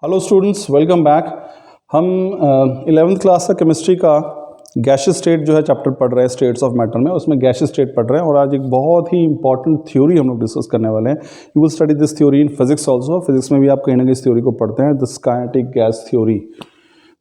Hello students, welcome back. हम 11th class का chemistry का गैसियस स्टेट जो है चैप्टर पढ़ रहे हैं स्टेट्स ऑफ मैटर में, उसमें गैसियस स्टेट पढ़ रहे हैं और आज एक बहुत ही इंपॉर्टेंट थ्योरी हम लोग डिस्कस करने वाले हैं। You will study this theory in physics also. Physics में भी आप कहीं ना कहीं इस थ्योरी को पढ़ते हैं, दिस काइनेटिक गैस थ्योरी।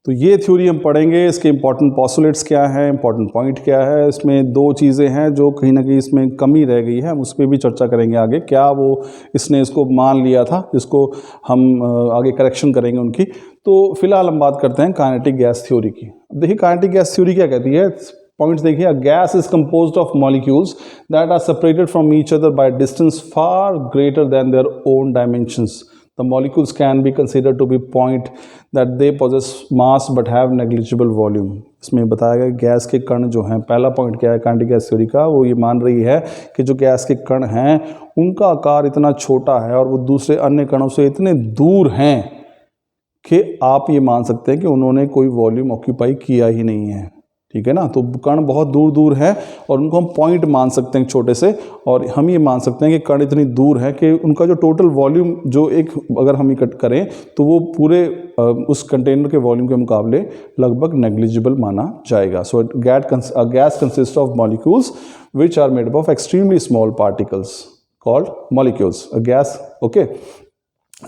तो ये थ्योरी हम पढ़ेंगे, इसके इंपॉर्टेंट पॉस्टुलेट्स क्या है, इंपॉर्टेंट पॉइंट क्या है। इसमें दो चीज़ें हैं जो कहीं ना कहीं इसमें कमी रह गई है, हम उस पर भी चर्चा करेंगे आगे। क्या वो इसने इसको मान लिया था जिसको हम आगे करेक्शन करेंगे उनकी। तो फिलहाल हम बात करते हैं काइनेटिक गैस थ्योरी की। अब देखिए काइनेटिक गैस थ्योरी क्या कहती है। पॉइंट्स देखिए, a gas is composed of molecules that are separated from each other by distance far greater than their own dimensions. The molecules can be considered to be point that they possess mass but have negligible volume. इसमें बताया गया gas के कण जो हैं, पहला point क्या है काइनेटिक गैस थ्योरी का, वो ये मान रही है कि जो गैस के कण हैं उनका आकार इतना छोटा है और वो दूसरे अन्य कणों से इतने दूर हैं कि आप ये मान सकते हैं कि उन्होंने कोई वॉल्यूम ऑक्यूपाई किया ही नहीं है। ठीक है ना। तो कण बहुत दूर दूर है और उनको हम पॉइंट मान सकते हैं छोटे से, और हम ये मान सकते हैं कि कण इतनी दूर है कि उनका जो टोटल वॉल्यूम जो एक अगर हम इकट्ठ करें तो वो पूरे उस कंटेनर के वॉल्यूम के मुकाबले लगभग नेग्लिजिबल माना जाएगा। So gas consist of molecules which are made up of extremely small particles called molecules, gas. Okay,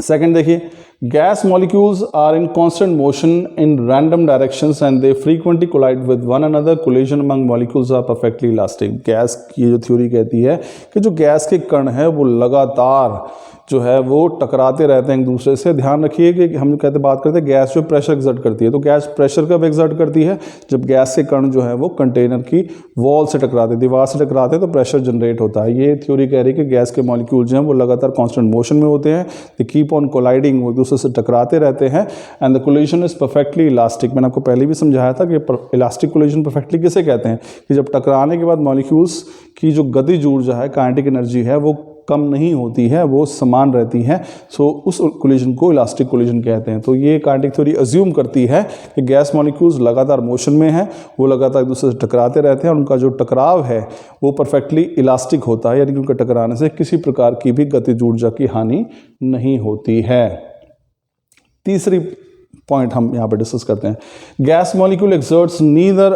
second देखिए, gas molecules are in constant motion in random directions and they frequently collide with one another. Collision among molecules are perfectly elastic. Gas की जो theory कहती है कि जो gas के कण है वो लगातार जो है वो टकराते रहते हैं एक दूसरे से। ध्यान रखिए कि हम बात करते हैं गैस जो प्रेशर एक्सर्ट करती है, तो गैस प्रेशर कब एक्सर्ट करती है, जब गैस के कण जो है वो कंटेनर की वॉल से टकराते, दीवार से टकराते हैं, तो प्रेशर जनरेट होता है। ये थ्योरी कह रही है कि गैस के मॉलिक्यूल जो हैं वो लगातार कांस्टेंट मोशन में होते हैं, दे कीप ऑन कोलाइडिंग, वो एक दूसरे से टकराते रहते हैं, and the collision is perfectly elastic. मैंने आपको पहले भी समझाया था कि इलास्टिक कोलिजन परफेक्टली किसे कहते हैं, कि जब टकराने के बाद मॉलिक्यूल्स की जो गतिज ऊर्जा है, काइनेटिक एनर्जी है, वो कम नहीं होती है, वो समान रहती है। सो उस कोलिजन को इलास्टिक कोलिजन कहते हैं। तो ये काइनेटिक थ्योरी अज्यूम करती है कि गैस मॉलिक्यूल्स लगातार मोशन में है, वो लगातार एक दूसरे से टकराते रहते हैं और उनका जो टकराव है वो परफेक्टली इलास्टिक होता है, यानी कि उनके टकराने से किसी प्रकार की भी गतिज ऊर्जा की हानि नहीं होती है। तीसरी पॉइंट हम यहाँ पर डिस्कस करते हैं, gas molecule exerts neither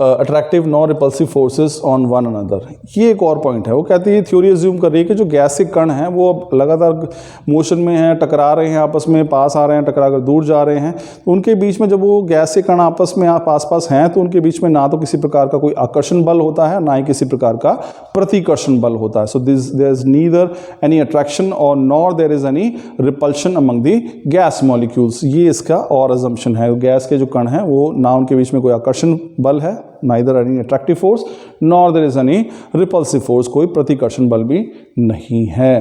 attractive nor repulsive forces on one another. ये एक और पॉइंट है। वो कहती है, थ्योरी अज्यूम कर रही है कि जो गैस के कण हैं वो अब लगातार मोशन में हैं, टकरा रहे हैं आपस में, पास आ रहे हैं, टकरा कर दूर जा रहे हैं, तो उनके बीच में जब वो गैस के कण आपस में आस पास हैं तो उनके बीच में ना तो किसी प्रकार का कोई आकर्षण बल होता है, ना ही किसी प्रकार का प्रतिकर्षण बल होता है। So there is neither any attraction और nor there is any repulsion among the gas molecules. ये इसका और अजम्पशन है। गैस के जो कण हैं वो ना उनके बीच में कोई आकर्षण बल है, neither any attractive force nor there is any repulsive force, कोई प्रतिकर्षण बल भी नहीं है।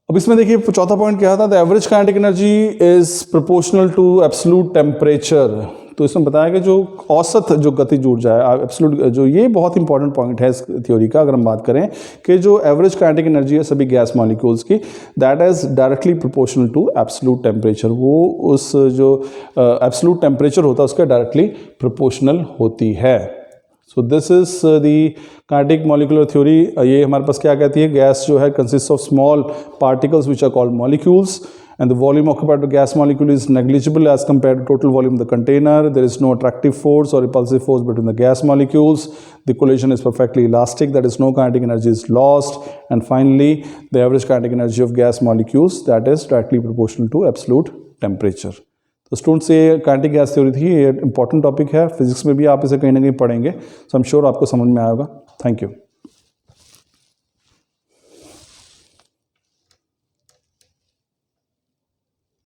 अब इसमें देखिए चौथा पॉइंट क्या था, the average kinetic energy is proportional to absolute temperature. तो इसमें बताया कि जो औसत जो गतिज ऊर्जा है, एब्सोल्यूट, जो ये बहुत इंपॉर्टेंट पॉइंट है इस थ्योरी का। अगर हम बात करें कि जो एवरेज काइनेटिक एनर्जी है सभी गैस मॉलिक्यूल्स की, that is directly proportional to absolute temperature. वो उस जो एब्सोल्यूट टेम्परेचर होता है उसके डायरेक्टली प्रोपोर्शनल होती है। So this is the kinetic molecular theory. ये हमारे पास क्या कहती है, गैस जो है consist of small particles which are called molecules, and the volume occupied by gas molecule is negligible as compared to total volume of the container. There is no attractive force or repulsive force between the gas molecules. The collision is perfectly elastic, that is no kinetic energy is lost. And finally, the average kinetic energy of gas molecules, that is directly proportional to absolute temperature. तो students ये kinetic gas theory थी, ये important topic है, physics में भी आप इसे कहीं ना कहीं पढ़ेंगे। सो आई एम श्योर आपको समझ में आएगा। Thank you.